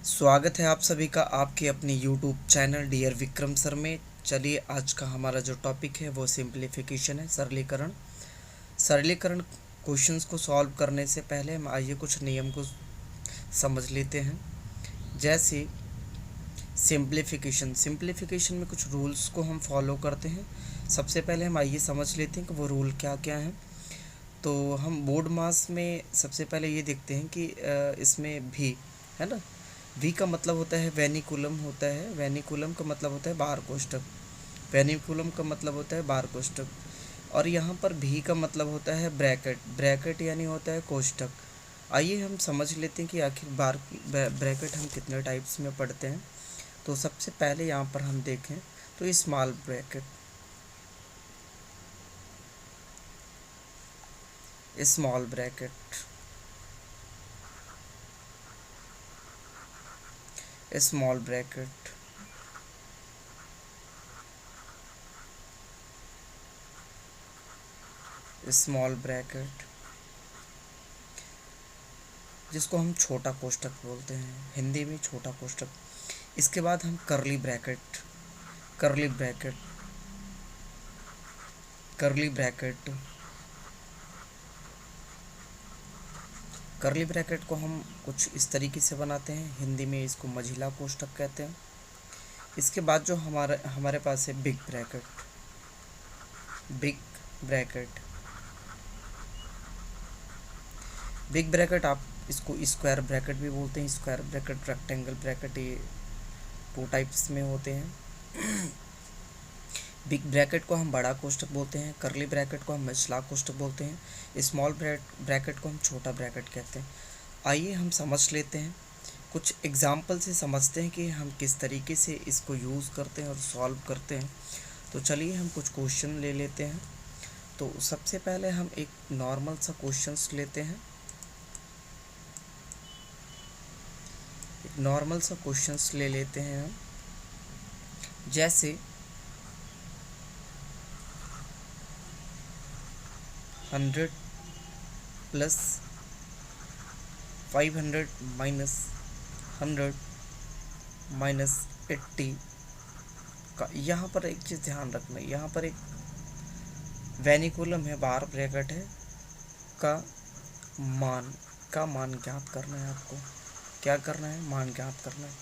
स्वागत है आप सभी का आपके अपने YouTube channel dear Vikram sir में। चलिए आज का हमारा जो टॉपिक है वो सिंप्लीफिकेशन है, सरलीकरण। सरलीकरण क्वेश्चंस को सॉल्व करने से पहले हम आइए कुछ नियम को समझ लेते हैं। जैसे सिंप्लीफिकेशन सिंप्लीफिकेशन में कुछ रूल्स को हम फॉलो करते हैं। सबसे पहले हम आइए समझ लेते हैं कि वो रूल क्या क्या हैं। तो हम बोर्ड मास में सबसे पहले ये देखते हैं कि इसमें भी है ना, वी का मतलब होता है वेनिकुलम होता है, वेनिकुलम का मतलब होता है बार कोष्ठक, वेनिकुलम का मतलब होता है बार कोष्ठक। और यहाँ पर भी का मतलब होता है ब्रैकेट, ब्रैकेट यानी होता है कोष्ठक। आइए हम समझ लेते हैं कि आखिर बार ब्रैकेट हम कितने टाइप्स में पढ़ते हैं। तो सबसे पहले यहाँ पर हम देखें तो small bracket, small bracket, small bracket, small bracket जिसको हम छोटा कोष्ठक बोलते हैं, हिंदी में छोटा कोष्ठक। इसके बाद हम करली ब्रैकेट, करली ब्रैकेट, करली ब्रैकेट, करली ब्रैकेट को हम कुछ इस तरीके से बनाते हैं, हिंदी में इसको मझिला कोष्ठक कहते हैं। इसके बाद जो हमारे हमारे पास है big bracket, big bracket, big bracket आप इसको स्क्वायर ब्रैकेट भी बोलते हैं, स्क्वायर ब्रैकेट, रेक्टेंगल ब्रैकेट, ये टू टाइप्स में होते हैं। बिग ब्रैकेट को हम बड़ा कोष्ठक बोलते हैं, करली ब्रैकेट को हम मझला कोष्ठक बोलते हैं, स्मॉल ब्रैकेट को हम छोटा ब्रैकेट कहते हैं। आइए हम समझ लेते हैं, कुछ एग्जाम्पल से समझते हैं कि हम किस तरीके से इसको यूज़ करते हैं और सॉल्व करते हैं। तो चलिए हम कुछ क्वेश्चन ले लेते हैं। तो सबसे पहले हम एक नॉर्मल सा क्वेश्चंस लेते हैं, एक नॉर्मल सा क्वेश्चंस ले लेते हैं हम। जैसे 100 प्लस 500 माइनस 100 माइनस 80 का, यहाँ पर एक चीज़ ध्यान रखना, यहाँ पर एक वेनिकुलम है, बार ब्रैकेट है, का मान, का मान ज्ञात करना है। आपको क्या करना है? मान ज्ञात करना है।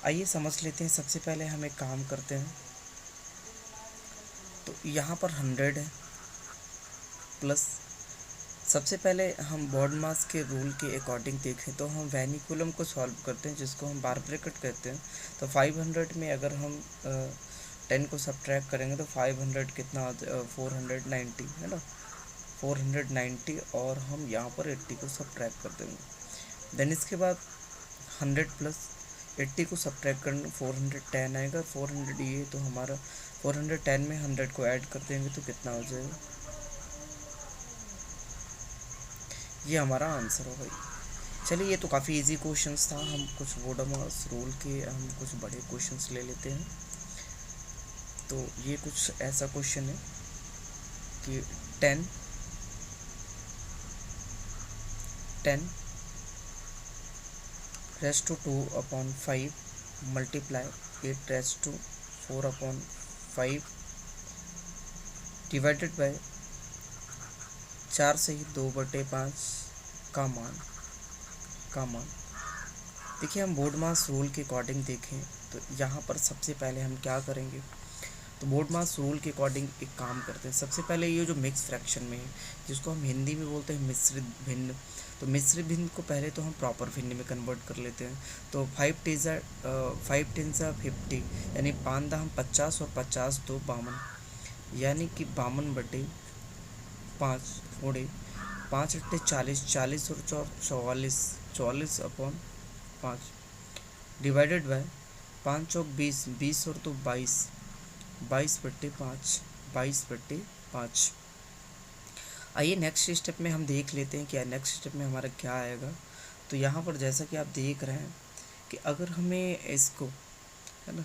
आइए समझ लेते हैं। सबसे पहले हम एक काम करते हैं, तो यहाँ पर 100 है प्लस, सबसे पहले हम बॉड मास के रूल के अकॉर्डिंग देखें तो हम वेनिकुलम को सॉल्व करते हैं, जिसको हम बार ब्रैकेट कहते हैं। तो 500 में अगर हम 10 को सब्ट्रैक्ट करेंगे तो 500 कितना 490 है ना, 490, और हम यहाँ पर 80 को सब्ट्रैक्ट कर देंगे। देन इसके बाद 100 प्लस 80 को सब्ट्रैक्ट करने 410 आएगा, 400 ये तो हमारा 410 में 100 को ऐड कर देंगे तो कितना हो जाएगा, ये हमारा आंसर हो भाई। चलिए ये तो काफ़ी इजी क्वेश्चंस था। हम कुछ वोडामास रूल के हम कुछ बड़े क्वेश्चंस ले लेते हैं। तो ये कुछ ऐसा क्वेश्चन है कि 10 raise to 2/5 multiply 8 raise to 4/5 divided by 4 से ही 2/5 का मान, का मान। देखिए हम बोर्ड मास रूल के अकॉर्डिंग देखें तो यहाँ पर सबसे पहले हम क्या करेंगे, तो बोर्ड मास रूल के अकॉर्डिंग एक काम करते हैं। सबसे पहले ये जो मिक्स फ्रैक्शन में है, जिसको हम हिंदी में बोलते हैं मिश्रित भिन्न, तो मिश्रित भिन्न को पहले तो हम प्रॉपर भिन्न में कन्वर्ट कर लेते हैं। तो 5 टेंजा 50, यानी 5 हम 50 और 50 2 52, यानी कि 52/5 उड़े 5 अट्ठे 40, 40 और 44, 44/5 डिवाइडेड बाय 5 चौक 20, 20 और तो 22, 22/5, 22/5। आइए नेक्स्ट स्टेप में हम देख लेते हैं क्या नेक्स्ट स्टेप में हमारा क्या आएगा। तो यहाँ पर जैसा कि आप देख रहे हैं कि अगर हमें इसको, है ना,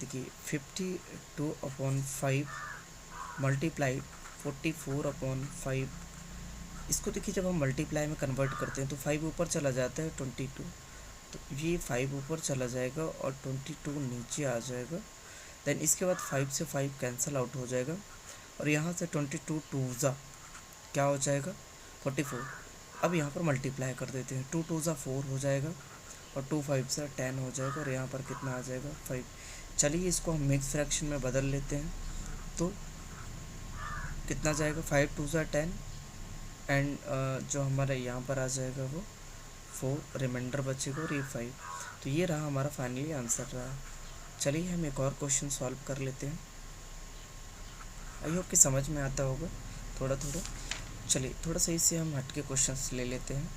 देखिए 52/5 मल्टीप्लाई 44/5, इसको देखिए जब हम मल्टीप्लाई में कन्वर्ट करते हैं तो 5 ऊपर चला जाता है 22, तो ये 5 ऊपर चला जाएगा और 22 नीचे आ जाएगा। देन इसके बाद 5 से 5 कैंसिल आउट हो जाएगा और यहाँ से 22 टूज़ा क्या हो जाएगा 44। अब यहाँ पर मल्टीप्लाई कर देते हैं, 2 टूज़ा 4 हो जाएगा और 2 5 से 10 हो जाएगा और यहाँ पर कितना आ जाएगा 5। चलिए इसको हम मिक्स फ्रैक्शन में बदल लेते हैं, तो कितना जाएगा 5 टूज़ा 10 एंड जो हमारा यहाँ पर आ जाएगा वो 4 रिमाइंडर बचेगा और ये 5। तो ये रहा हमारा फाइनली आंसर रहा। चलिए हम एक और क्वेश्चन सॉल्व कर लेते हैं। आई होप कि समझ में आता होगा थोड़ा थोड़ा। चलिए थोड़ा सा इससे हम हट के क्वेश्चंस ले लेते हैं।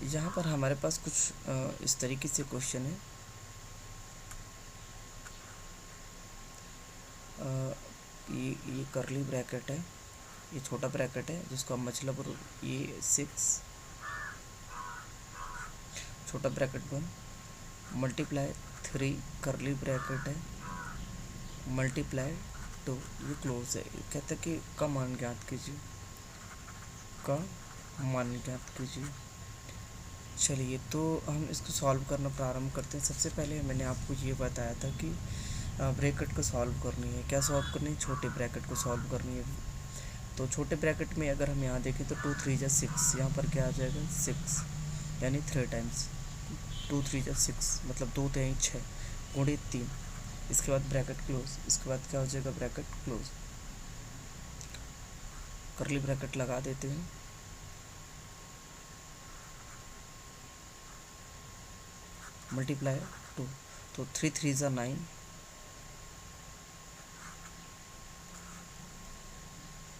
यहाँ पर हमारे पास कुछ इस तरीके से क्वेश्चन है। ये करली ब्रैकेट है, ये छोटा ब्रैकेट है जिसको हम मतलब ये 6 छोटा ब्रैकेट 1 मल्टीप्लाई 3 करली ब्रैकेट है मल्टीप्लाई 2 ये क्लोज है। कहते हैं कि का मान ज्ञात कीजिए, का मान ज्ञात कीजिए। चलिए तो हम इसको सॉल्व करना प्रारंभ करते हैं। सबसे पहले मैंने आपको ये बताया था कि ब्रैकेट को सॉल्व करनी है। क्या सॉल्व करनी है? छोटे ब्रैकेट को सॉल्व करनी है। तो छोटे ब्रैकेट में अगर हम यहाँ देखें तो 2 3 जा 6, यहाँ पर क्या आ जाएगा 6 यानी 3 टाइम्स 2 3 जा 6 मतलब 2 3 6 गुणे 3। इसके बाद ब्रैकेट क्लोज, इसके बाद क्या हो जाएगा ब्रैकेट क्लोज, करली ब्रैकेट लगा देते हैं। मल्टीप्लाई 2 तो 3 3 जा 9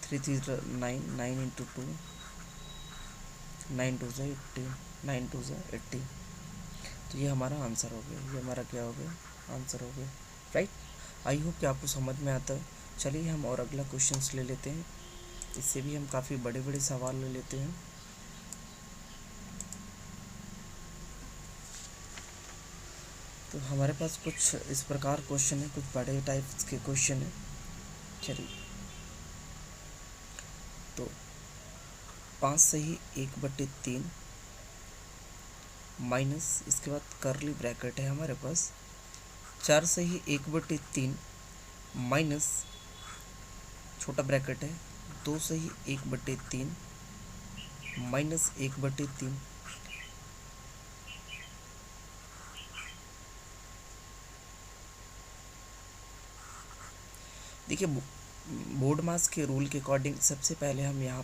3 3 जा 9 9 इंटू 2 9 2 जा 18 9 2 जा 18। तो ये हमारा आंसर हो गया, ये हमारा क्या हो गया आंसर हो गया, राइट। आई होप कि आपको समझ में आता है। चलिए हम और अगला क्वेश्चंस ले लेते हैं। इससे भी हम काफ़ी बड़े बड़े सवाल ले लेते हैं। तो हमारे पास कुछ इस प्रकार क्वेश्चन है, कुछ बड़े टाइप्स के क्वेश्चन है। चलिए तो 5 सही 1/3 माइनस इसके बाद करली ब्रैकेट है हमारे पास 4 सही 1/3 माइनस छोटा ब्रैकेट है 2 सही 1/3 माइनस 1/3। देखिए बोर्ड मास के रूल के अकॉर्डिंग सबसे पहले हम यहाँ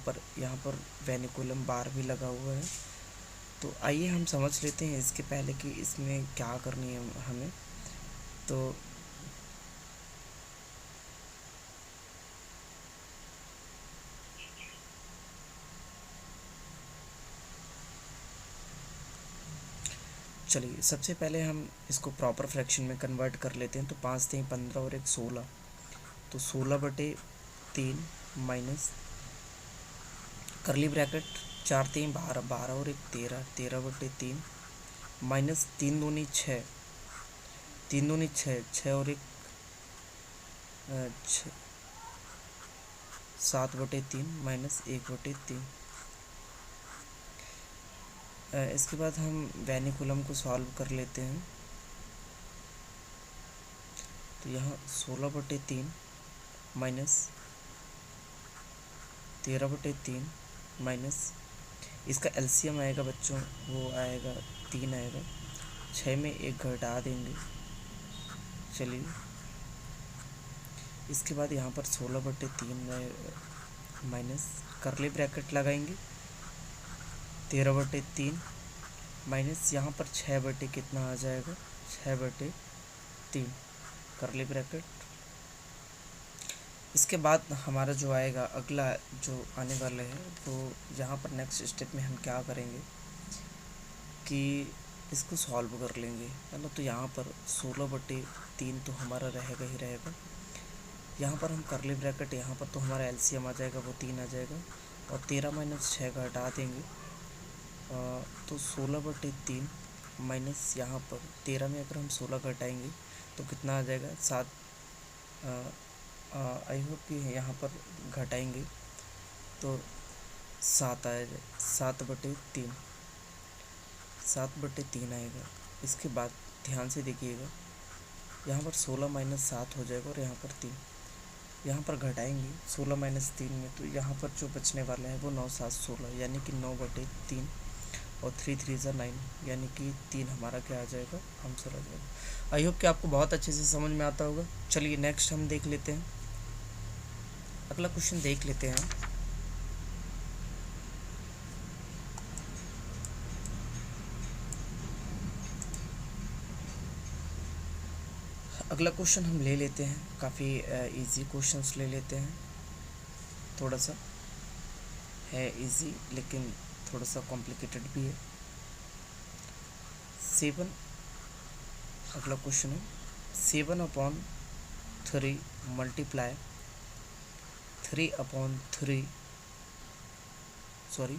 पर वेनिकुलम बार भी लगा हुआ है। तो आइए हम समझ लेते हैं इसके पहले कि इसमें क्या करनी है हमें। तो चलिए सबसे पहले हम इसको प्रॉपर फ्रैक्शन में कन्वर्ट कर लेते हैं। तो 5 3 15 और 1 16, तो 16/3 माइनस करली ब्रैकेट 4 3 12 12 और 1 13 13/3 माइनस 3 दूनी 6 3 दूनी 6 6 और 1 7/3 माइनस 1/3। इसके बाद हम वेनिकुलम को सॉल्व कर लेते हैं। तो यहाँ 16/3 माइनस 13/3 माइनस इसका एलसीएम आएगा बच्चों, वो आएगा 3 आएगा, 6 में 1 घटा देंगे। चलिए इसके बाद यहाँ पर 16/3 माइनस करली ब्रैकेट लगाएंगे 13/3 माइनस यहाँ पर 6 कितना आ जाएगा 6/3 करली ब्रैकेट। इसके बाद हमारा जो आएगा अगला जो आने वाला है, तो यहाँ पर नेक्स्ट स्टेप में हम क्या करेंगे कि इसको सॉल्व कर लेंगे, है ना। तो यहाँ पर 16/3 तो हमारा रहेगा ही रहेगा। यहाँ पर हम करली ब्रैकेट, यहाँ पर तो हमारा एलसीएम आ जाएगा, वो 3 आ जाएगा और 13 माइनस 6 घटा देंगे। तो 16/3 माइनस यहाँ पर 13 में अगर हम 16 घटाएंगे तो कितना आ जाएगा 7। आई होप कि यहाँ पर घटाएंगे तो 7 आएगा 7/3 7/3 आएगा। इसके बाद ध्यान से देखिएगा, यहाँ पर 16 माइनस 7 हो जाएगा और यहाँ पर 3, यहाँ पर घटाएंगे 16 माइनस 3 में, तो यहाँ पर जो बचने वाला है वो 9 7 16, यानी कि 9/3 और 3 3 ज़ा 9, यानी कि 3 हमारा क्या आ जाएगा, आंसर आ जाएगा। आई होप कि आपको बहुत अच्छे से समझ में आता होगा। चलिए नेक्स्ट हम देख लेते हैं, अगला क्वेश्चन देख लेते हैं हम। अगला क्वेश्चन हम ले लेते हैं, काफ़ी इजी क्वेश्चंस ले लेते हैं, थोड़ा सा है इजी लेकिन थोड़ा सा कॉम्प्लिकेटेड भी है। 7, अगला क्वेश्चन है 7/3 मल्टीप्लाई 3/3 सॉरी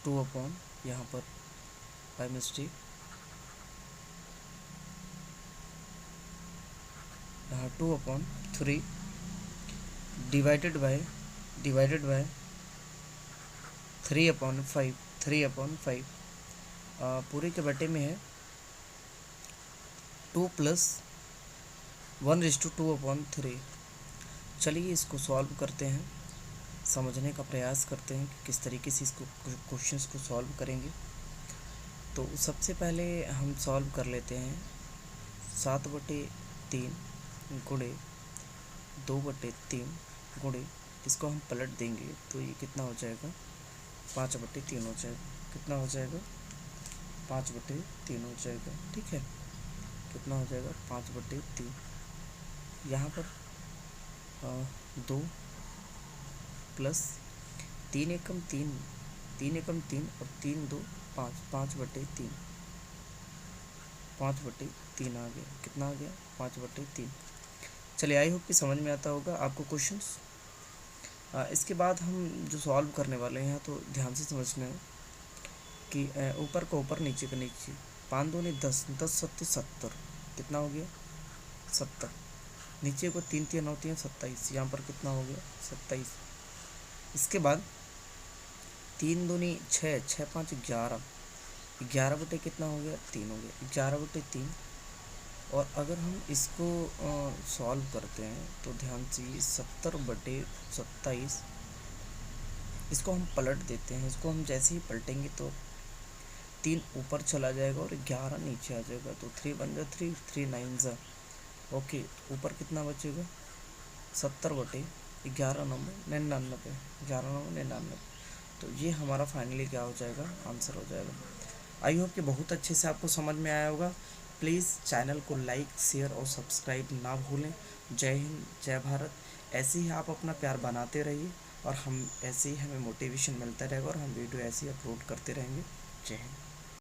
2 यहाँ पर बाय मिस्टेक, यहाँ 2/3 डिवाइडेड बाय 3/5 पूरे के बटे में है 2 + 1:2/3। चलिए इसको सॉल्व करते हैं, समझने का प्रयास करते हैं कि किस तरीके से इसको क्वेश्चंस को सॉल्व करेंगे। तो सबसे पहले हम सॉल्व कर लेते हैं 7/3 गुणे 2/3 गुणे, इसको हम पलट देंगे तो ये कितना हो जाएगा, 5/3 हो जाएगा। कितना हो जाएगा, 5/3 हो जाएगा। ठीक है, कितना हो जाएगा, 5/3। यहाँ पर 2 प्लस 3 एकम 3 और 3 2 5, 5/3, 5/3 आ गया। कितना आ गया, 5/3। चलिए आई होप कि समझ में आता होगा आपको क्वेश्चंस। इसके बाद हम जो सॉल्व करने वाले हैं तो ध्यान से समझना है कि ऊपर का ऊपर नीचे का नीचे, 5 दूनी 10, 10 7 70, कितना हो गया, 70। नीचे को 3 3 9 3 27, यहाँ पर कितना हो गया, 27। इसके बाद 3 दूनी 6, 6 5 11, 11 बटे कितना हो गया, 3 हो गया, 11/3। और अगर हम इसको सॉल्व करते हैं तो ध्यान से 70/27, इसको हम पलट देते हैं। इसको हम जैसे ही पलटेंगे तो 3 ऊपर चला जाएगा और 11 नीचे आ जाएगा, तो 3 बन जाए 3 3 9 ज़ा ओके। ऊपर कितना बचेगा, 70/11 नंबर 99, 11 नंबर 99। तो ये हमारा फाइनली क्या हो जाएगा, आंसर हो जाएगा। आई होप कि बहुत अच्छे से आपको समझ में आया होगा। प्लीज़ चैनल को लाइक शेयर और सब्सक्राइब ना भूलें। जय हिंद, जय भारत। ऐसे ही आप अपना प्यार बनाते रहिए और हम ऐसे ही हमें मोटिवेशन मिलता रहेगा और हम वीडियो ऐसे ही अपलोड करते रहेंगे। जय हिंद।